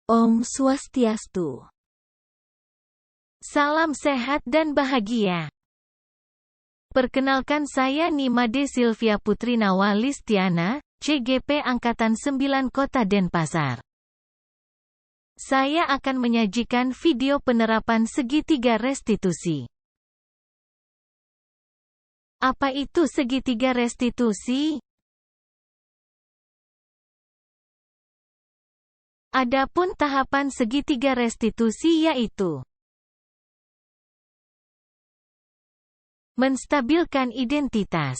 Om Swastiastu. Salam sehat dan bahagia. Perkenalkan saya Nimade Sylvia Putri Nawalistiana, CGP Angkatan 9 Kota Denpasar. Saya akan menyajikan video penerapan segitiga restitusi. Apa itu segitiga restitusi? Adapun tahapan segitiga restitusi yaitu menstabilkan identitas,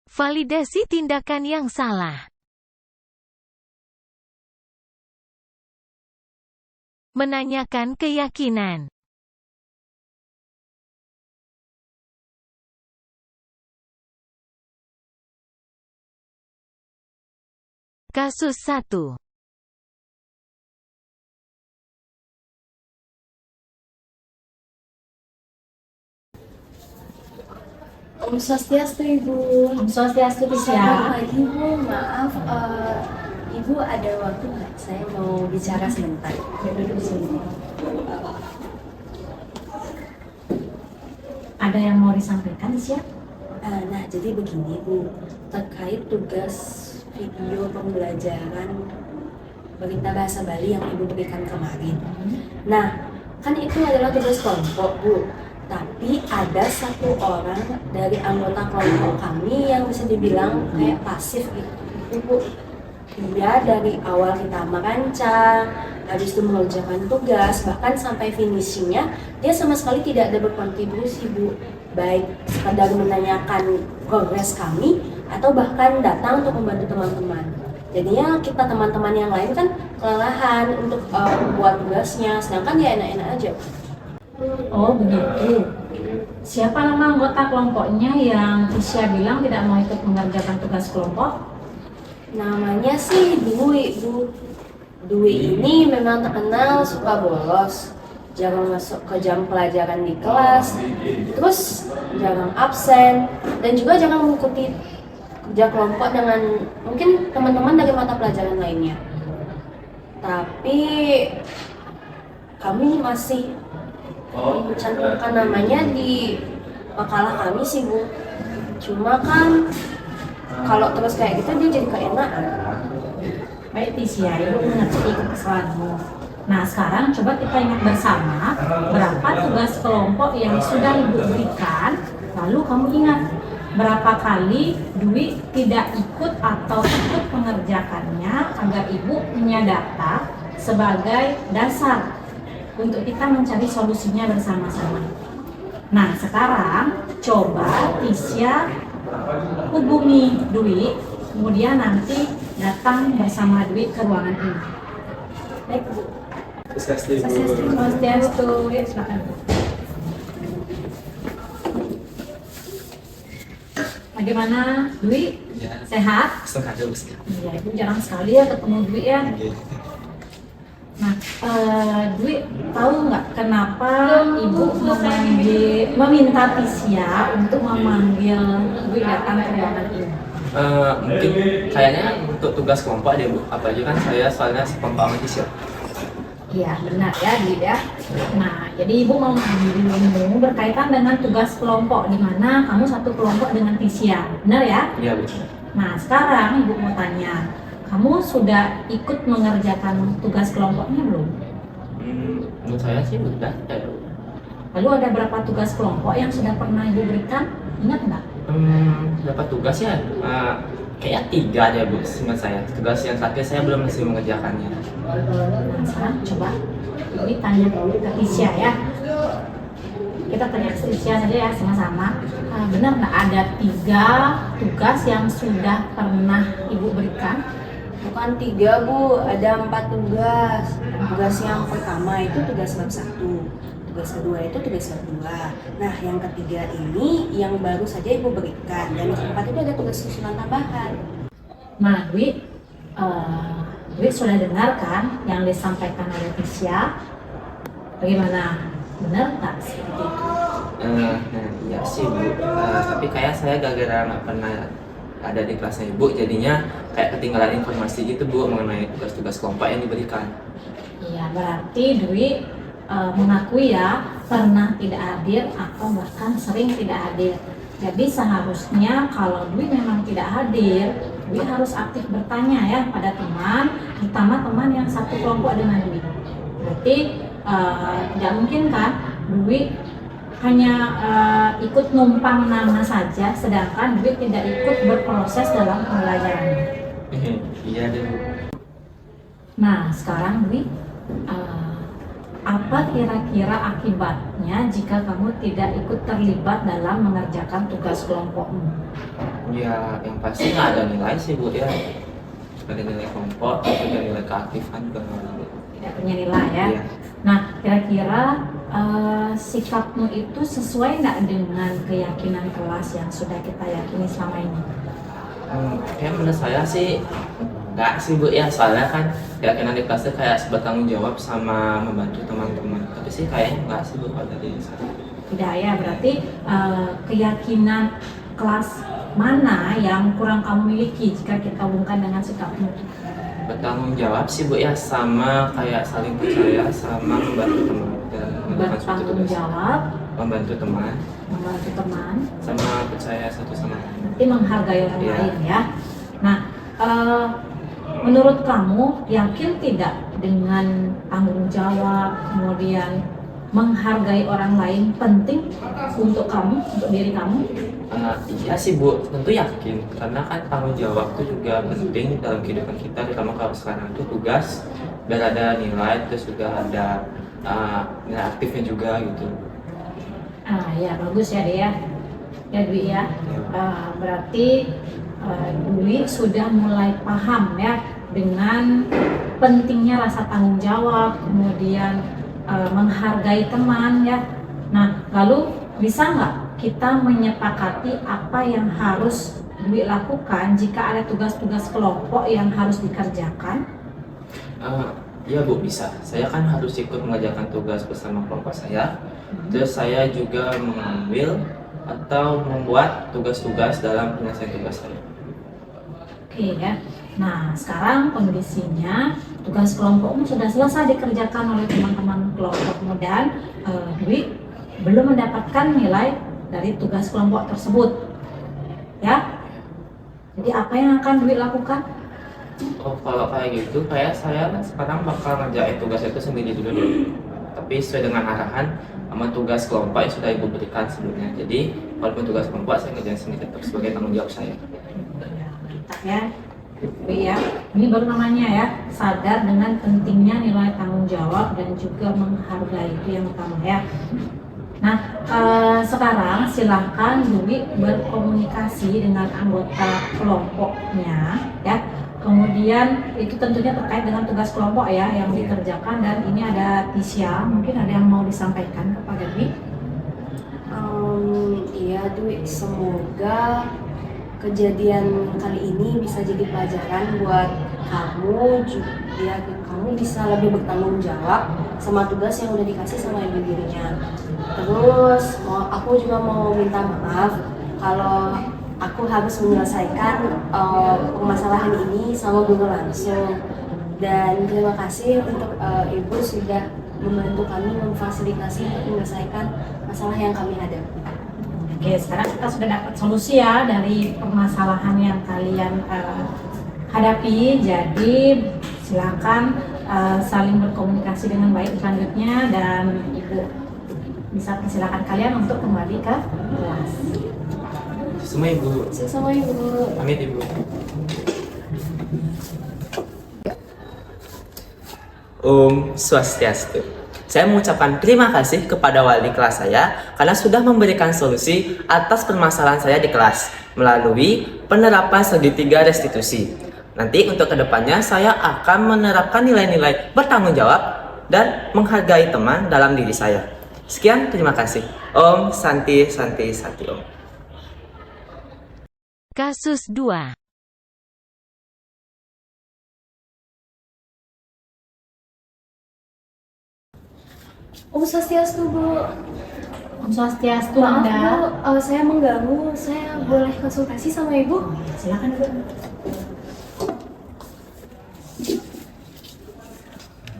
validasi tindakan yang salah, menanyakan keyakinan, kasus 1. Om Swastiastu, Ibu. Om Swastiastu, Selamat pagi, Bu. Maaf, Ibu ada waktu nggak? Saya mau bicara sebentar. Duduk sini. Ada yang mau disampaikan, Sia? Nah, jadi begini, Bu. Terkait tugas video pembelajaran berita bahasa Bali yang Ibu berikan kemarin. Nah, kan itu adalah tugas kelompok, Bu. Tapi ada satu orang dari anggota kelompok kami yang bisa dibilang kayak pasif gitu, Bu. Dia dari awal kita merancang, habis itu mengerjakan tugas, bahkan sampai finishingnya dia sama sekali tidak ada berkontribusi, Bu. Baik sekadar menanyakan progres kami atau bahkan datang untuk membantu teman-teman. Jadinya kita teman-teman yang lain kan kelelahan untuk membuat tugasnya, sedangkan dia enak-enak aja. Oh, begitu. Siapa nama anggota kelompoknya yang Sia bilang tidak mau ikut mengerjakan tugas kelompok? Namanya sih Dwi, Bu. Dwi ini memang terkenal suka bolos, jarang masuk ke jam pelajaran di kelas, terus jarang absen, dan juga jarang mengikuti kerja kelompok dengan mungkin teman-teman dari mata pelajaran lainnya. Tapi kami masih mencantumkan namanya di makalah kami sih, Bu. Cuma kan kalau terus kayak gitu dia jadi keenaan. Baik, Sia, Ibu mengerti kesalahanmu. Nah, sekarang coba kita ingat bersama berapa tugas kelompok yang sudah Ibu berikan, lalu kamu ingat berapa kali Dwi tidak ikut atau ikut mengerjakannya agar Ibu punya data sebagai dasar untuk kita mencari solusinya bersama-sama. Nah, sekarang coba Tisya hubungi Dwi, kemudian nanti datang bersama Dwi ke ruangan ini. Baik, Bu. Swastiastu, ya, silakan. Bagaimana, Dwi? Ya. Sehat? Sengaja, Bu. Iya, Ibu jarang sekali ya ketemu Dwi ya. Nah, Dwi tahu nggak kenapa Ibu meminta Tisya untuk memanggil Dwi datang ke ruangan ini? Mungkin kayaknya untuk tugas kelompok deh, Bu. Apalagi kan saya soalnya sekelompok sama Tisya. Iya, benar ya, Dwi ya. Nah, jadi Ibu mau memanggilmu berkaitan dengan tugas kelompok, di mana kamu satu kelompok dengan Tisya, benar ya? Iya, Bu. Nah, sekarang Ibu mau tanya, kamu sudah ikut mengerjakan tugas kelompoknya belum? Menurut saya sih udah ya, Bu. Lalu ada berapa tugas kelompok yang sudah pernah Ibu berikan? Ingat nggak? Dapat tugas ya, kayaknya 3 deh, Bu. Ingat saya. Tugas yang terakhir saya belum masih mengerjakannya. Nah, sekarang coba Ibu tanya ke Tisya ya. Kita tanya ke Tisya saja ya sama-sama. Benar nggak ada 3 tugas yang sudah pernah Ibu berikan? Bukan 3, Bu, ada 4 tugas. Tugas yang pertama itu tugas bab 1, tugas kedua itu tugas bab 2. Nah, yang ketiga ini yang baru saja Ibu berikan, dan yang keempat itu ada tugas susulan tambahan. Nah, Dwi sudah dengar kan yang disampaikan oleh Tisya? Bagaimana? Benar nggak seperti itu? Iya sih, Bu. Tapi kayak saya gara-gara nggak pernah ada di kelasnya Ibu, jadinya kayak ketinggalan informasi gitu Bu mengenai tugas-tugas kelompok yang diberikan. Iya, berarti Dwi mengakui ya pernah tidak hadir atau bahkan sering tidak hadir. Jadi seharusnya kalau Dwi memang tidak hadir, Dwi harus aktif bertanya ya pada teman, terutama teman yang satu kelompok dengan Dwi. Berarti tidak mungkin kan Dwi hanya ikut numpang nama saja, sedangkan Dwi tidak ikut berproses dalam pembelajaran. Iya deh Bu. Nah, sekarang Dwi, apa kira-kira akibatnya jika kamu tidak ikut terlibat dalam mengerjakan tugas kelompokmu? Ya yang pasti nggak ada nilai sih Bu ya. Nggak ada nilai kelompok, juga nilai keaktifan juga nggak ada. Tidak punya nilai ya. Iya. Nah, kira-kira sikapmu itu sesuai nggak dengan keyakinan kelas yang sudah kita yakini selama ini? Ya menurut saya sih enggak sih Bu ya, soalnya kan keyakinan di kelasnya kayak bertanggung jawab sama membantu teman-teman. Tapi sih kayaknya enggak sih Bu kalau dari saya. Tidak ya, berarti keyakinan kelas mana yang kurang kamu miliki jika kita hubungkan dengan sikapmu? Bertanggung jawab sih Bu ya, sama kayak saling percaya sama membantu teman. Dan melakukan suatu Bertanggung tugas. jawab, Membantu teman sama percaya satu sama lain. berarti menghargai orang Iya. lain ya. Nah, menurut kamu yakin tidak dengan tanggung jawab, kemudian menghargai orang lain penting untuk kamu, untuk diri kamu? Iya sih Bu, tentu yakin karena kan tanggung jawab itu juga penting dalam kehidupan kita, terutama kalau sekarang itu tugas biar ada nilai, terus juga ada nilai aktifnya juga gitu. Ya bagus ya Dea, ya Dwi ya. Berarti Dwi sudah mulai paham ya dengan pentingnya rasa tanggung jawab, kemudian menghargai teman ya. Nah, lalu bisa nggak kita menyepakati apa yang harus Dwi lakukan jika ada tugas-tugas kelompok yang harus dikerjakan? Ya Bu, bisa. Saya kan harus ikut mengerjakan tugas bersama kelompok saya. Terus saya juga mengambil atau membuat tugas-tugas dalam penyelesaian tugas saya. Oke ya. Nah, sekarang kondisinya tugas kelompokmu sudah selesai dikerjakan oleh teman-teman kelompokmu dan Dwi belum mendapatkan nilai dari tugas kelompok tersebut. Ya. Jadi apa yang akan Dwi lakukan? Oh, kalau kayak gitu, kayak saya sekarang bakal ngerjain tugas itu sendiri dulu deh. Tapi sesuai dengan arahan sama tugas kelompok yang sudah Ibu berikan sebelumnya. Jadi, walaupun tugas kelompok saya ngerjain sendiri tetap sebagai tanggung jawab saya. Mantap ya. Dwi ya. Ini baru namanya ya, sadar dengan pentingnya nilai tanggung jawab dan juga menghargai, itu yang utama ya. Nah, sekarang silahkan Dwi berkomunikasi dengan anggota kelompoknya ya. Kemudian itu tentunya terkait dengan tugas kelompok ya yang dikerjakan, dan ini ada Tisha, mungkin ada yang mau disampaikan kepada Dwi? Iya Dwi, semoga kejadian kali ini bisa jadi pelajaran buat kamu ya, kamu bisa lebih bertanggung jawab sama tugas yang udah dikasih sama ibu dirinya. Terus aku juga mau minta maaf kalau aku harus menyelesaikan permasalahan ini sama guru langsung. Dan terima kasih untuk ibu sudah membantu kami memfasilitasi untuk menyelesaikan masalah yang kami hadapi. Oke, sekarang kita sudah dapat solusi ya dari permasalahan yang kalian hadapi. Jadi silakan saling berkomunikasi dengan baik selanjutnya, dan Ibu bisa persilakan kalian untuk kembali ke kelas. Semua Ibu. Sama ibu. Pamit Ibu. Om Swastiastu. Saya mengucapkan terima kasih kepada wali kelas saya karena sudah memberikan solusi atas permasalahan saya di kelas melalui penerapan segitiga restitusi. Nanti untuk kedepannya saya akan menerapkan nilai-nilai bertanggung jawab dan menghargai teman dalam diri saya. Sekian, terima kasih. Om Santi Santi Santi Om. Kasus 2. Om Swastiastu Bu. Om Swastiastu, Maaf Nanda. Bu, saya mengganggu. Saya boleh konsultasi sama Ibu? Oh, ya, silakan Ibu.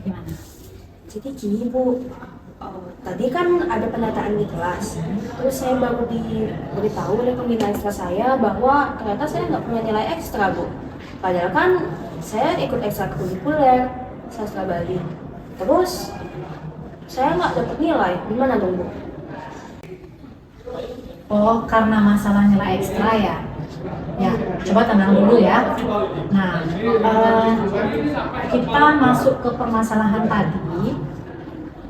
Gimana? Jadi gini Bu, tadi kan ada pendataan di kelas. Terus saya baru diberitahu oleh pembina ekstra saya bahwa ternyata saya nggak punya nilai ekstra Bu. Padahal kan saya ikut ekstrakurikuler sastra Bali. Terus saya nggak dapat nilai. Gimana dong Bu? Oh, karena masalah nilai ekstra ya? Ya, coba tenang dulu ya. Nah, kita masuk ke permasalahan tadi.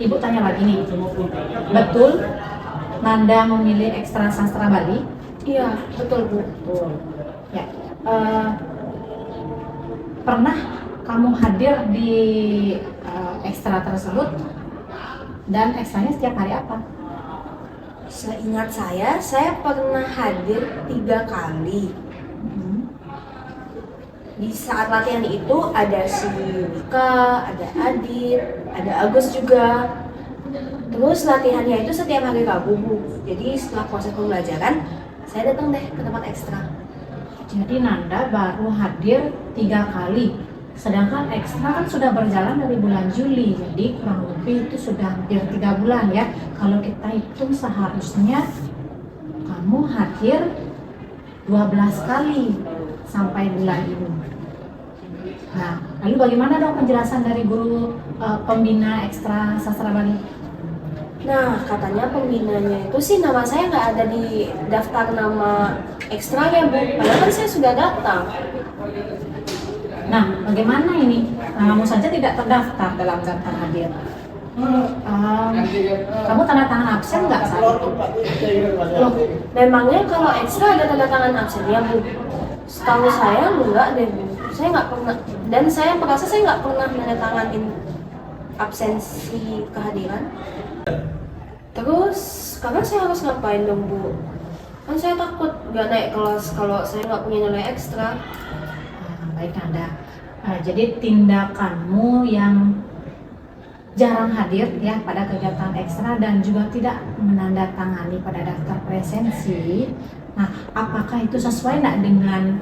Ibu tanya lagi nih, betul Nanda memilih ekstra sastra Bali? Iya, betul Bu. Betul. Ya, pernah kamu hadir di ekstra tersebut dan ekstranya setiap hari apa? Seingat saya pernah hadir 3 kali. Di saat latihan itu ada si Wika, ada Adit, ada Agus juga. Terus latihannya itu setiap hari Rabu Bu. Jadi setelah proses pembelajaran, saya datang deh ke tempat ekstra. Jadi Nanda baru hadir 3 kali, sedangkan ekstra kan sudah berjalan dari bulan Juli, jadi kurang lebih itu sudah hampir 3 bulan ya. Kalau kita hitung seharusnya kamu hadir 12 kali sampai bulan ini. Nah, lalu bagaimana dong penjelasan dari guru pembina ekstra sastra Bali? Nah, katanya pembinanya itu sih nama saya nggak ada di daftar nama ekstranya Bu. Padahal kan saya sudah datang. Nah, bagaimana ini? Namamu saja tidak terdaftar dalam daftar hadir. Kamu tanda tangan absen nggak saat itu? Loh, memangnya kalau ekstra ada tanda tangan absennya Bu? Setahu saya enggak deh Bu. Saya nggak pernah, dan saya merasa saya nggak pernah menandatanganin absensi kehadiran. Terus sekarang saya harus ngapain dong Bu? Kan saya takut nggak naik kelas kalau saya nggak punya nilai ekstra. Baik Nanda. Jadi tindakanmu yang jarang hadir ya pada kegiatan ekstra dan juga tidak menandatangani pada daftar presensi. Nah, apakah itu sesuai nggak dengan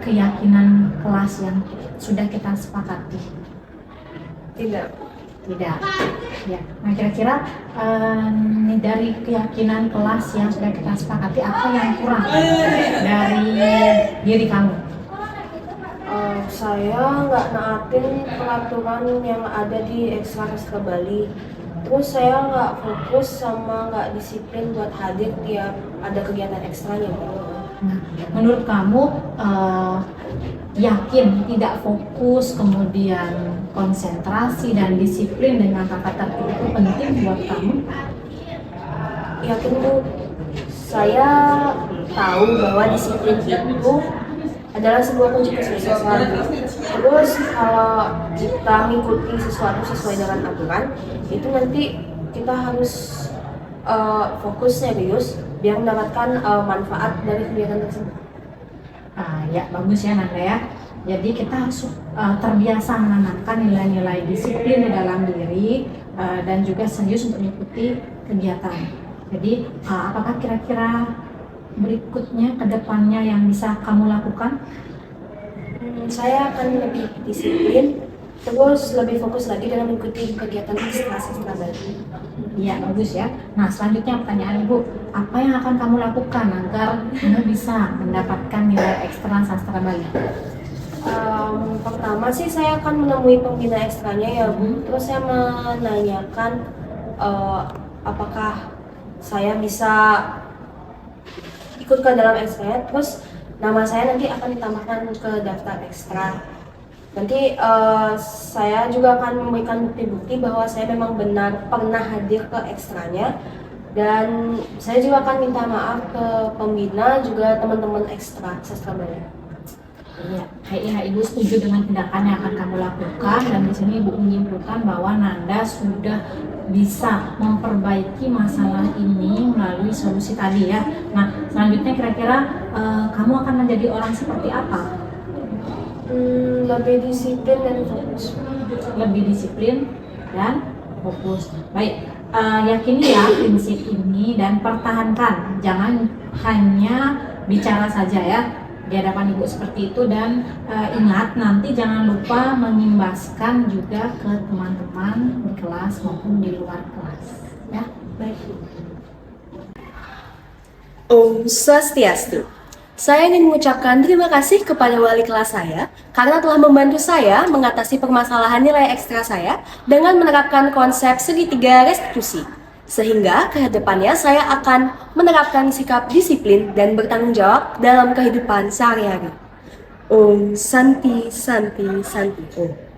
keyakinan kelas yang sudah kita sepakati? Tidak. Tidak. Ya. Nah, kira-kira dari keyakinan kelas yang sudah kita sepakati, apa yang kurang dari diri kamu? Saya nggak naatin peraturan yang ada di ekstra sastra Bali. Terus saya nggak fokus sama nggak disiplin buat hadir tiap ada kegiatan ekstranya Bu. Nah, menurut kamu yakin tidak fokus, kemudian konsentrasi dan disiplin dengan tata tertib itu penting buat kamu? Yakin Bu, saya tahu bahwa disiplin itu adalah sebuah kunci kesuksesan. Terus kalau kita mengikuti sesuatu sesuai dengan aturan, itu nanti kita harus fokus serius biar mendapatkan manfaat dari kegiatan tersebut. Ya bagus ya Nanda ya. Jadi kita harus terbiasa menanamkan nilai-nilai disiplin di dalam diri dan juga serius untuk mengikuti kegiatan. Jadi apakah kira-kira berikutnya ke depannya yang bisa kamu lakukan? Saya akan lebih disiplin, terus lebih fokus lagi dalam mengikuti kegiatan ekstra sastra Bali. Iya bagus ya. Nah selanjutnya pertanyaan Ibu, apa yang akan kamu lakukan agar kamu bisa mendapatkan nilai ekstra sastra Bali? Pertama sih saya akan menemui pembina ekstranya ya Bu. Terus saya menanyakan apakah saya bisa ikut ke dalam ekstranya. Terus nama saya nanti akan ditambahkan ke daftar ekstra. Nanti saya juga akan memberikan bukti-bukti bahwa saya memang benar pernah hadir ke ekstranya. Dan saya juga akan minta maaf ke pembina juga teman-teman ekstra sastra Bali. Ya, Ibu setuju dengan tindakan yang akan kamu lakukan dan di sini Ibu menyimpulkan bahwa Nanda sudah bisa memperbaiki masalah ini melalui solusi tadi ya. Nah, selanjutnya kira-kira kamu akan menjadi orang seperti apa? Lebih disiplin dan fokus. Lebih disiplin dan fokus. Baik, yakinilah prinsip ini dan pertahankan. Jangan hanya bicara saja ya di hadapan ibu seperti itu, dan ingat nanti jangan lupa mengimbaskan juga ke teman-teman di kelas maupun di luar kelas ya. Baik. Om Swastiastu. Saya ingin mengucapkan terima kasih kepada wali kelas saya karena telah membantu saya mengatasi permasalahan nilai ekstra saya dengan menerapkan konsep segitiga restitusi. Sehingga ke depannya saya akan menerapkan sikap disiplin dan bertanggung jawab dalam kehidupan sehari-hari. Om Santi Santi Santi Om.